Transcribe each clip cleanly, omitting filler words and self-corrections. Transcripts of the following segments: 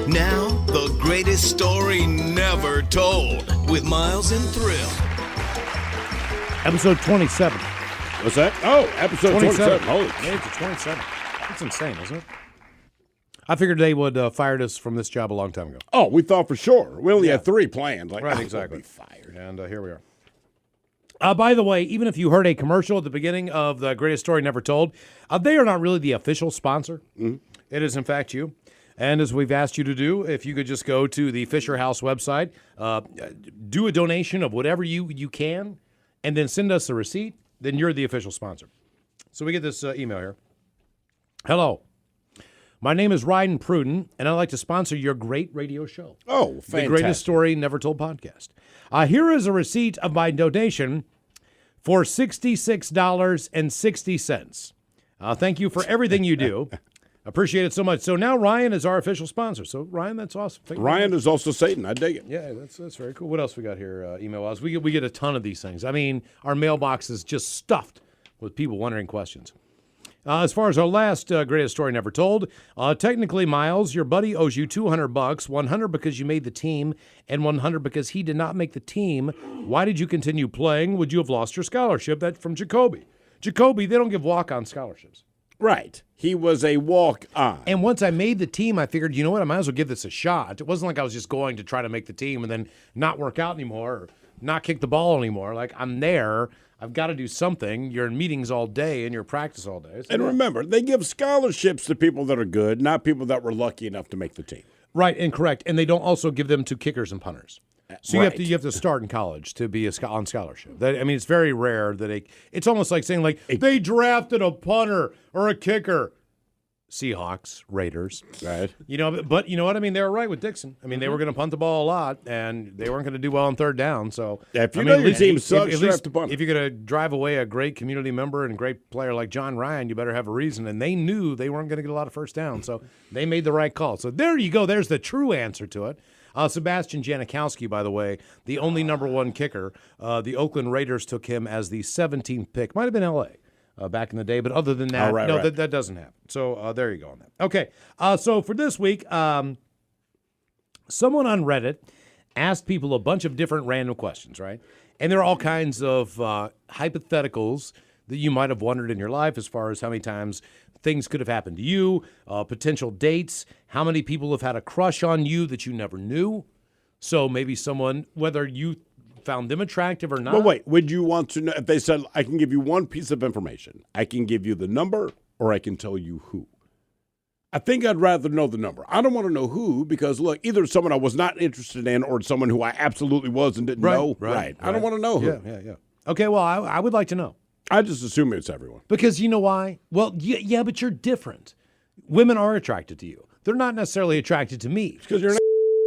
Now, the greatest story never told with Miles and Thrill. Episode 27. What's that? Oh, episode 27. Holy Made it to 27. That's insane, isn't it? I figured they would fired us from this job a long time ago. Oh, we thought for sure. We only had 3 planned. Like, Right, oh, exactly. we'll be fired. And here we are. By the way, even if you heard a commercial at the beginning of the greatest story never told, they are not really the official sponsor. Mm-hmm. It is, in fact, you. And as we've asked you to do, if you could just go to the Fisher House website, do a donation of whatever you can, and then send us a receipt, then you're the official sponsor. So we get this email here. Hello. My name is Ryan Pruden, and I'd like to sponsor your great radio show. Oh, fantastic. The Greatest Story Never Told podcast. Here is a receipt of my donation for $66.60. Thank you for everything you do. Appreciate it so much. So now Ryan is our official sponsor. So, Ryan, that's awesome. Ryan is also Satan. I dig it. Yeah, that's very cool. What else we got here email-wise? We get a ton of these things. I mean, our mailbox is just stuffed with people wondering questions. As far as our last greatest story never told, technically, Miles, your buddy owes you $200, $100 because you made the team, and $100 because he did not make the team. Why did you continue playing? Would you have lost your scholarship? That's from Jacoby. Jacoby, they don't give walk-on scholarships. Right. He was a walk-on. And once I made the team, I figured, you know what, I might as well give this a shot. It wasn't like I was just going to try to make the team and then not work out anymore or not kick the ball anymore. Like, I'm there. I've got to do something. You're in meetings all day and you're in practice all day. So, and remember, they give scholarships to people that are good, not people that were lucky enough to make the team. Right, and correct. And they don't also give them to kickers and punters. So Right. you have to start in college to be on scholarship. It's very rare that it's almost like saying, like, they drafted a punter or a kicker. Seahawks, Raiders. Right. But you know what? I mean, they were right with Dixon. I mean, they were going to punt the ball a lot, and they weren't going to do well on third down. So If you know your team sucks, at you have least to punt. if you're going to drive away a great community member and a great player like John Ryan, you better have a reason. And they knew they weren't going to get a lot of first down, so they made the right call. So there you go. There's the true answer to it. Sebastian Janikowski, by the way, the only number one kicker. The Oakland Raiders took him as the 17th pick. Might have been L.A. Back in the day, but other than that, that doesn't happen. So there you go on that. Okay, so for this week, someone on Reddit asked people a bunch of different random questions, right? And there are all kinds of hypotheticals that you might have wondered in your life as far as how many times things could have happened to you, potential dates, how many people have had a crush on you that you never knew. So maybe someone, whether you found them attractive or not. But wait, would you want to know if they said, I can give you one piece of information? I can give you the number or I can tell you who. I think I'd rather know the number. I don't want to know who because, look, either it's someone I was not interested in or it's someone who I absolutely was and didn't know. Right. I don't want to know who. Yeah. Okay, well, I would like to know. I just assume it's everyone. Because you know why? Well, yeah, but you're different. Women are attracted to you. They're not necessarily attracted to me. Because you're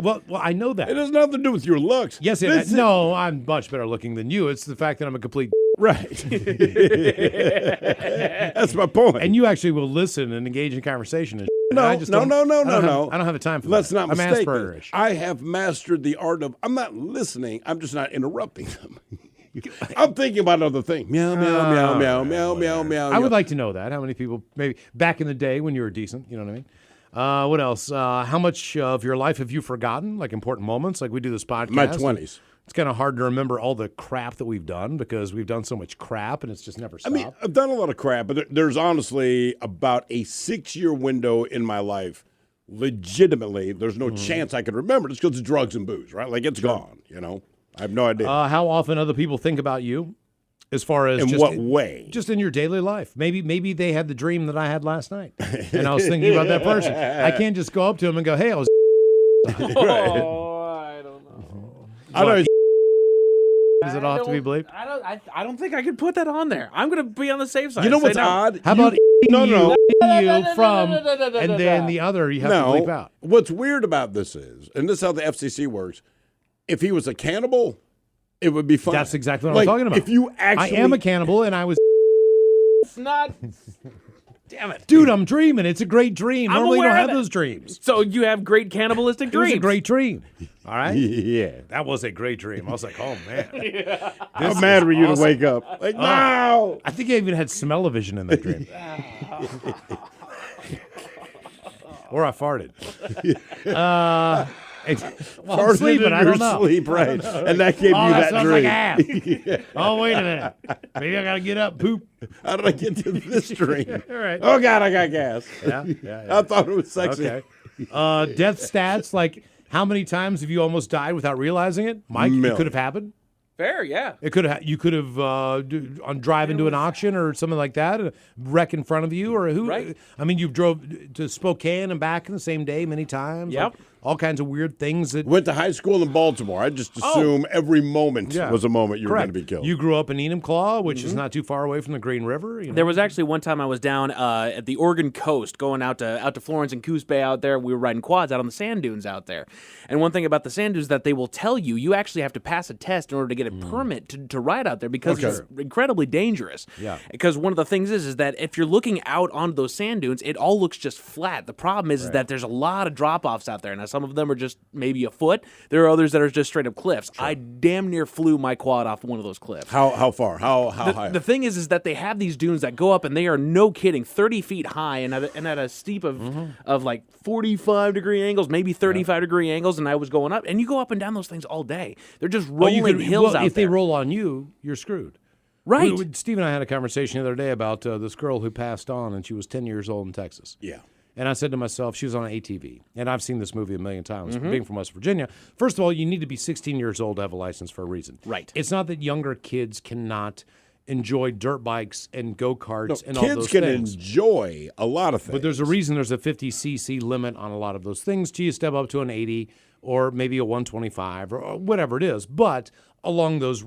Well, I know that. It has nothing to do with your looks. Yes, no, I'm much better looking than you. It's the fact that I'm a complete right. That's my point. And you actually will listen and engage in conversation. And no. I don't have the time for Let's that. not I'm mistake Aspergerish. I have mastered the art of. I'm not listening. I'm just not interrupting them. I'm thinking about other things. Meow, meow, meow, meow, meow, meow, meow. I would like to know that. How many people, maybe back in the day when you were decent, you know what I mean? What else? How much of your life have you forgotten? Like important moments? Like we do this podcast. My 20s. It's kind of hard to remember all the crap that we've done because we've done so much crap and it's just never stopped. I mean, I've done a lot of crap, but there's honestly about a 6-year window in my life. Legitimately, there's no chance I could remember. It's because of drugs and booze, right? Like it's gone, you know? I have no idea. How often other people think about you? As far as in what way? Just in your daily life. Maybe they had the dream that I had last night, and I was thinking about that person. I can't just go up to them and go, "Hey, I was." Right. I don't know. I don't. Does it all have to be bleeped? I don't think I can put that on there. I'm going to be on the safe side. You know what's odd? How about no, you from, and then the other you have to bleep out. What's weird about this is, and this is how the FCC works. If he was a cannibal, it would be fine. That's exactly what I'm talking about. If you actually, I am a cannibal, and I was. It's not. Damn it, dude! I'm dreaming. It's a great dream. Normally, you don't have that. those dreams. So you have great cannibalistic dreams. It was a great dream. All right. Yeah, that was a great dream. I was like, oh man. Yeah. How mad were you to wake up? Like, no. I think I even had smell-o-vision in that dream. Or I farted. I'm Farted sleeping. in I your don't know. sleep, right? And that gave Oh, you that that sounds dream. like ass. Oh, wait a minute. Maybe I got to get up, poop. How did I get to this dream? All right. Oh, God, I got gas. Yeah. I thought it was sexy. Okay. Death stats, like how many times have you almost died without realizing it? Mike, it could have happened. Fair, yeah. It could have. You could have on drive into an auction or something like that, a wreck in front of you, or who? Right. I mean, you drove to Spokane and back in the same day many times. Yep. Like, all kinds of weird things that. Went to high school in Baltimore. I just assume every moment Yeah. was a moment you were going Correct. to be killed. You grew up in Enumclaw, which is not too far away from the Green River. You know? There was actually one time I was down at the Oregon coast, going out to Florence and Coos Bay out there. We were riding quads out on the sand dunes out there. And one thing about the sand dunes is that they will tell you actually have to pass a test in order to get a permit to ride out there because it's incredibly dangerous. Yeah. Because one of the things is that if you're looking out onto those sand dunes, it all looks just flat. The problem is that there's a lot of drop-offs out there. Now, some of them are just maybe a foot. There are others that are just straight up cliffs. I damn near flew my quad off one of those cliffs. How far? How high? The thing is that they have these dunes that go up, and they are no kidding 30 feet high, and at a steep of like 45-degree angles, maybe 35-degree angles. And I was going up, and you go up and down those things all day. They're just rolling hills out if there. they roll on you, you're screwed. Right. Steve and I had a conversation the other day about this girl who passed on, and she was 10 years old in Texas. Yeah. And I said to myself, she was on an ATV. And I've seen this movie a million times, being from West Virginia. First of all, you need to be 16 years old to have a license for a reason. Right. It's not that younger kids cannot enjoy dirt bikes and go-karts and all those Kids can things. enjoy a lot of things. But there's a reason there's a 50cc limit on a lot of those things. Till you step up to an 80 or maybe a 125 or whatever it is. But along those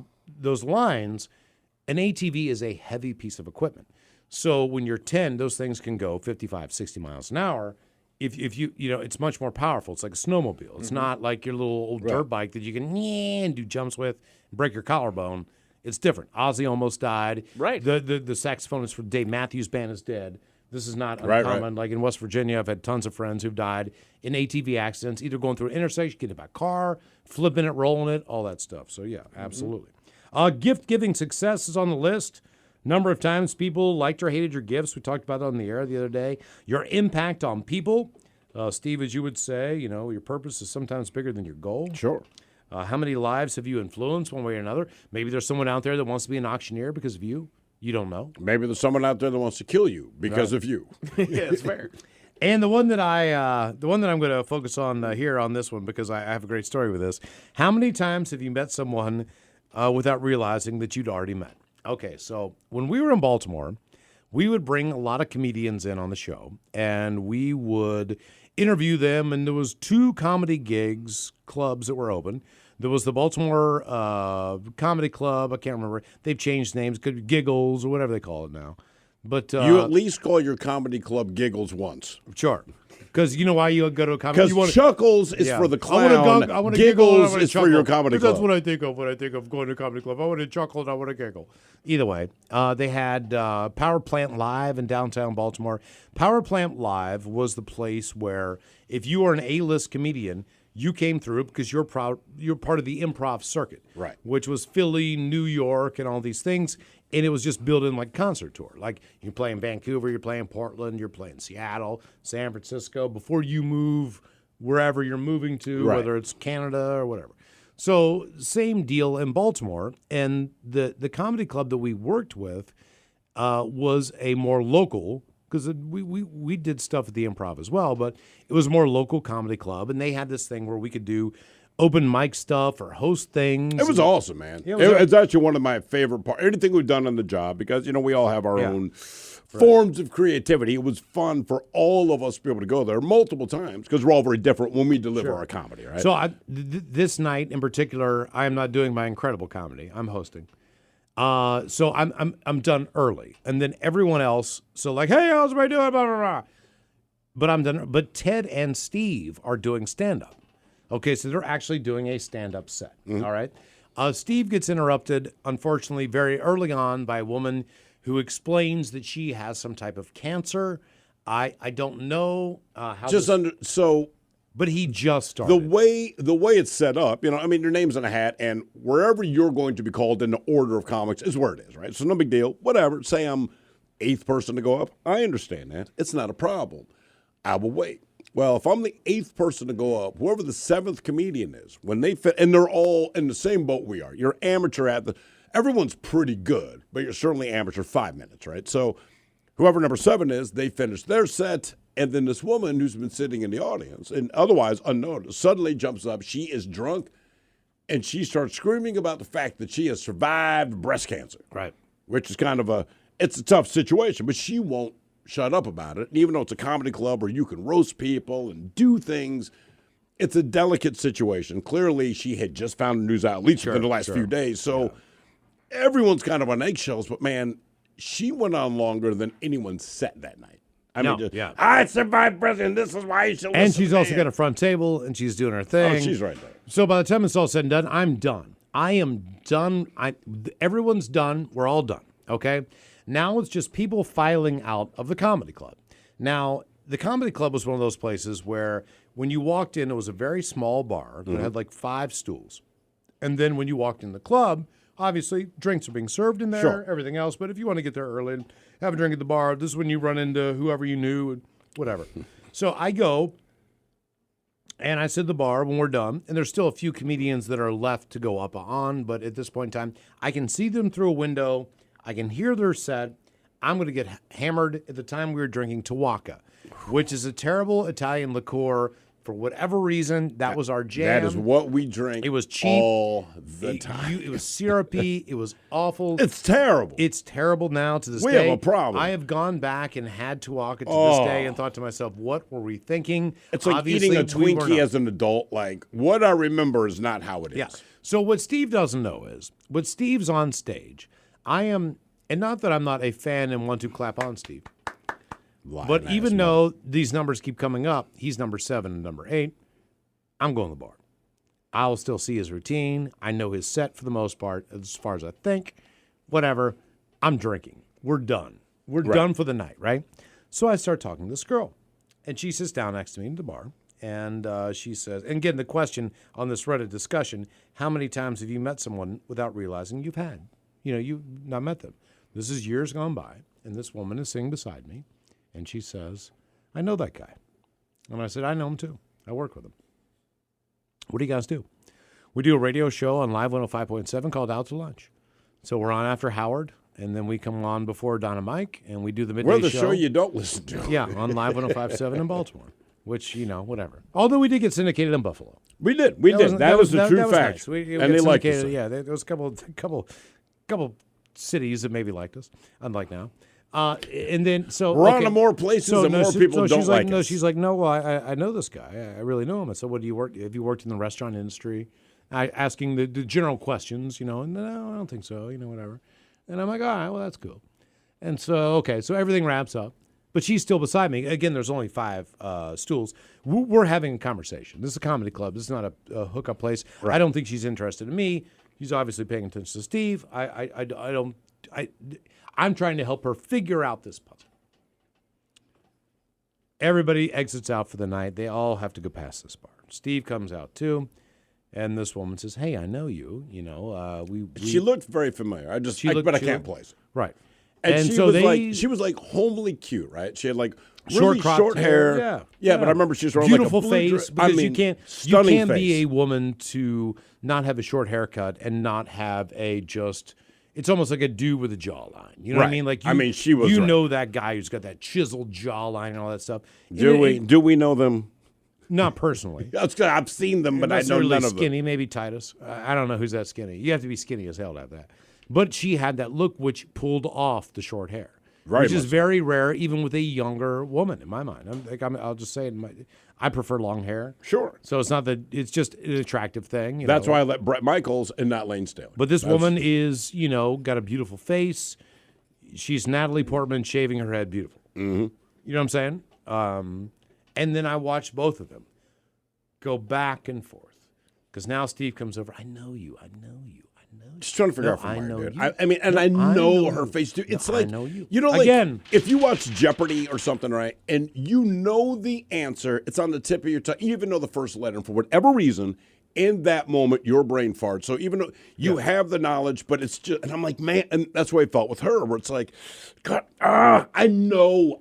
lines, an ATV is a heavy piece of equipment. So when you're 10, those things can go 55, 60 miles an hour. If you it's much more powerful. It's like a snowmobile. It's not like your little old dirt bike that you can and do jumps with, break your collarbone. It's different. Ozzy almost died. Right. The saxophonist for Dave Matthews Band is dead. This is not uncommon. Right. Like in West Virginia, I've had tons of friends who've died in ATV accidents, either going through an intersection, getting by a car, flipping it, rolling it, all that stuff. So yeah, absolutely. Gift-giving success is on the list. Number of times people liked or hated your gifts. We talked about it on the air the other day. Your impact on people. Steve, as you would say, your purpose is sometimes bigger than your goal. Sure. How many lives have you influenced one way or another? Maybe there's someone out there that wants to be an auctioneer because of you. You don't know. Maybe there's someone out there that wants to kill you because of you. Yeah, it's fair. And the one that I'm going to focus on here on this one because I have a great story with this. How many times have you met someone without realizing that you'd already met? Okay, so when we were in Baltimore, we would bring a lot of comedians in on the show, and we would interview them, and there was 2 comedy clubs that were open. There was the Baltimore Comedy Club. I can't remember. They've changed names. Could be Giggles or whatever they call it now. But You at least call your comedy club Giggles once. sure. Because you know why you go to a comedy? Because Chuckles is for the clown. I wanna Giggles giggle, is for your comedy club. That's what I think of when I think of going to a comedy club. I want to chuckle and I want to giggle. Either way, they had Power Plant Live in downtown Baltimore. Power Plant Live was the place where if you were an A-list comedian, you came through because you're part of the improv circuit, Right. Which was Philly, New York, and all these things. And it was just built in like concert tour. Like you play in Vancouver, you're playing Portland, you're playing Seattle, San Francisco, before you move wherever you're moving to, Right. whether it's Canada or whatever. So same deal in Baltimore. And the comedy club that we worked with was a more local, because we did stuff at the Improv as well, but it was a more local comedy club. And they had this thing where we could do open mic stuff or host things. It was awesome, man. Yeah, It's actually one of my favorite parts. Anything we've done on the job, because, we all have our own forms of creativity. It was fun for all of us to be able to go there multiple times because we're all very different when we deliver our comedy, right? So this night in particular, I am not doing my incredible comedy. I'm hosting. So I'm done early. And then everyone else, so like, hey, how's everybody doing? Blah, blah, blah. But I'm done. But Ted and Steve are doing stand-up. Okay, so they're actually doing a stand-up set, all right? Steve gets interrupted, unfortunately, very early on by a woman who explains that she has some type of cancer. I don't know how but he just started. the way it's set up, your name's in a hat, and wherever you're going to be called in the order of comics is where it is, right? So no big deal. Whatever. Say I'm 8th person to go up. I understand that. It's not a problem. I will wait. Well, if I'm the 8th person to go up, whoever the 7th comedian is, when they fit, and they're all in the same boat we are. You're amateur everyone's pretty good, but you're certainly amateur 5 minutes, right? So whoever number 7 is, they finish their set, and then this woman who's been sitting in the audience and otherwise unnoticed suddenly jumps up. She is drunk, and she starts screaming about the fact that she has survived breast cancer. Right. Which is kind of it's a tough situation, but she won't shut up about it. And even though it's a comedy club where you can roast people and do things, it's a delicate situation. Clearly, she had just found the news out, at least within the last few days. So everyone's kind of on eggshells, but man, she went on longer than anyone said that night. I survived breast, and this is why you should listen. And she's also got a front table, and she's doing her thing. Oh, she's right there. So by the time it's all said and done, I'm done. I am done. Everyone's done. We're all done. Okay? Now it's just people filing out of the comedy club. Now, the comedy club was one of those places where when you walked in, it was a very small bar that had like 5 stools. And then when you walked in the club, obviously, drinks are being served in there, everything else. But if you want to get there early and have a drink at the bar, this is when you run into whoever you knew, whatever. So I go, and I sit at the bar when we're done, and there's still a few comedians that are left to go up on, but at this point in time, I can see them through a window. I can hear their set. I'm going to get hammered. At the time, we were drinking Tawaka, which is a terrible Italian liqueur. For whatever reason, that was our jam. That is what we drink. It was cheap all the time. It was syrupy. It was awful. It's terrible. It's terrible now to this We day. have a problem. I have gone back and had Tawaka to this day and thought to myself, what were we thinking? It's like Obviously, eating a we were Twinkie not. as an adult. Like, what I remember is not how it is. Yeah. So what Steve doesn't know is, when Steve's on stage, I am, and not that I'm not a fan and want to clap on Steve, but even though these numbers keep coming up, he's number 7 and number 8, I'm going to the bar. I'll still see his routine. I know his set for the most part, as far as I think. Whatever. I'm drinking. We're done. We're done for the night, right? So I start talking to this girl. And she sits down next to me in the bar. And she says, and again, the question on this Reddit discussion, how many times have you met someone without realizing you've had? You've not met them. This is years gone by. And this woman is sitting beside me. And she says, I know that guy. And I said, I know him too. I work with him. What do you guys do? We do a radio show on Live 105.7 called Out to Lunch. So we're on after Howard, and then we come on before Don and Mike, and we do the midday show. We're the show you don't listen to. Yeah, on Live 105.7 in Baltimore, which, whatever. Although we did get syndicated in Buffalo. We did. That was the true fact. Nice. We and they liked us. Yeah, there was a couple cities that maybe liked us, unlike now. And then we're on to more places and more people don't like us. She's like, no, well, I know this guy. I really know him. I said, what do you work? Have you worked in the restaurant industry? Asking the general questions, and no, I don't think so, whatever. And I'm like, all right, well, that's cool. And so everything wraps up. But she's still beside me. Again, there's only 5 stools. We're having a conversation. This is a comedy club. This is not a hookup place. Right. I don't think she's interested in me. She's obviously paying attention to Steve. I'm trying to help her figure out this puzzle. Everybody exits out for the night. They all have to go past this bar. Steve comes out too, and this woman says, "Hey, I know you. She looked very familiar. But I can't place it. Right. And she was like homely cute, right? She had like really short hair. Yeah, but I remember she was wearing beautiful like a blue face. Because you can't be a face. woman to not have a short haircut and not have it's almost like a dude with a jawline. You know what I mean? Like she was. Know that guy who's got that chiseled jawline and all that stuff. Do we know them? Not personally. I've seen them, but I know none of them. Skinny, maybe Titus. I don't know who's that skinny. You have to be skinny as hell to have that. But she had that look which pulled off the short hair, which is very rare, even with a younger woman. In my mind, I'll just say I prefer long hair. Sure. So it's not that it's just an attractive thing. That's why I let Brett Michaels and not Lane Staley. But this woman is, got a beautiful face. She's Natalie Portman shaving her head beautiful. Mm-hmm. You know what I'm saying? And then I watched both of them go back and forth. Because now Steve comes over. I know you. Just trying to figure out from where, know dude. you. I know her face, too. It's like, I know you. Like, again, if you watch Jeopardy or something, right, and you know the answer, it's on the tip of your tongue. You even know the first letter, and for whatever reason, in that moment, your brain farts. So even though you have the knowledge, but it's just, and I'm like, man, and that's the way I felt with her, where it's like, God, I know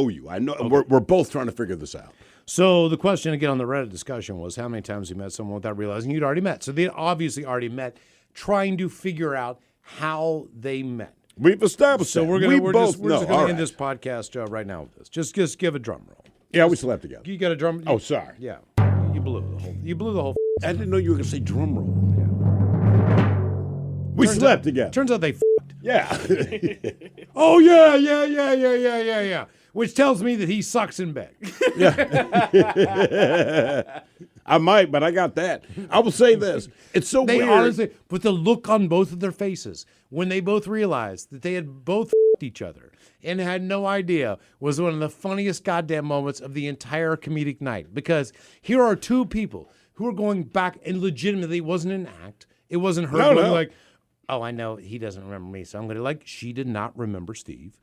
you. I know, and we're both trying to figure this out. So the question again on the Reddit discussion was how many times you met someone without realizing you'd already met. So they obviously already met, trying to figure out how they met. We've established So that. we're just going to All end this podcast right now with this. Just give a drum roll. Yeah, we slept together. You got a drum? Oh, sorry. Yeah. You blew the whole. I didn't know you were going to say drum roll. We slept together. Turns out they. Yeah. Oh yeah. Which tells me that he sucks in bed. I might, but I got that. I will say this. It's so They weird. honestly, but the look on both of their faces when they both realized that they had both each other and had no idea was one of the funniest goddamn moments of the entire comedic night. Because here are two people who are going back and legitimately, it wasn't an act. It wasn't her going like, oh, I know he doesn't remember me, so I'm going to like, she did not remember Steve.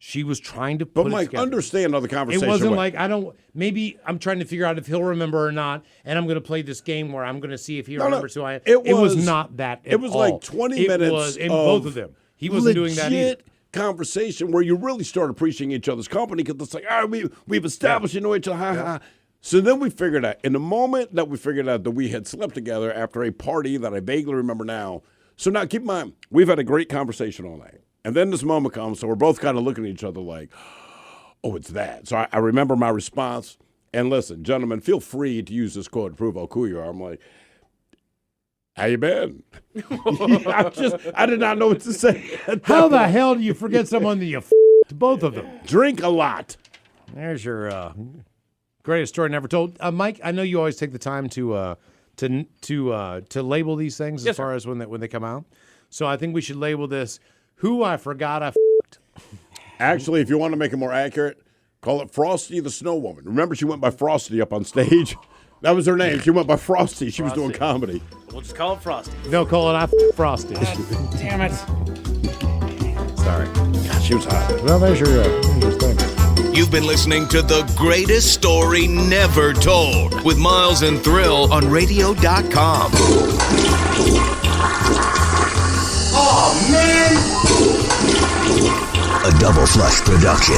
She was trying to put But, it Mike, together. understand how the conversation It wasn't went. like, maybe I'm trying to figure out if he'll remember or not, and I'm going to play this game where I'm going to see if he remembers who I am. It was not that at It was all. like 20 minutes was in of both of them. He wasn't doing that either. legit conversation where you really start appreciating each other's company because it's like, all right, we've established you know each other. Ha, ha. So then we figured out, in the moment that we figured out that we had slept together after a party that I vaguely remember now. So now keep in mind, we've had a great conversation all night. And then this moment comes, so we're both kind of looking at each other like, oh, it's that. So I remember my response. And listen, gentlemen, feel free to use this quote to prove how cool you are. I'm like, how you been? I did not know what to say. How the hell do you forget someone that you both of them? Drink a lot. There's your greatest story never told. Mike, I know you always take the time to label these things as far as when they come out. So I think we should label this "Who I Forgot I F***ed." Actually, if you want to make it more accurate, call it Frosty the Snow Woman. Remember, she went by Frosty up on stage. That was her name. She went by Frosty. She was doing comedy. We'll just call it Frosty. No, call it I f***ed Frosty. Damn it. Sorry. God, she was hot. Well, there's your thing. You've been listening to The Greatest Story Never Told with Miles and Thrill on radio.com. A Double Flush production.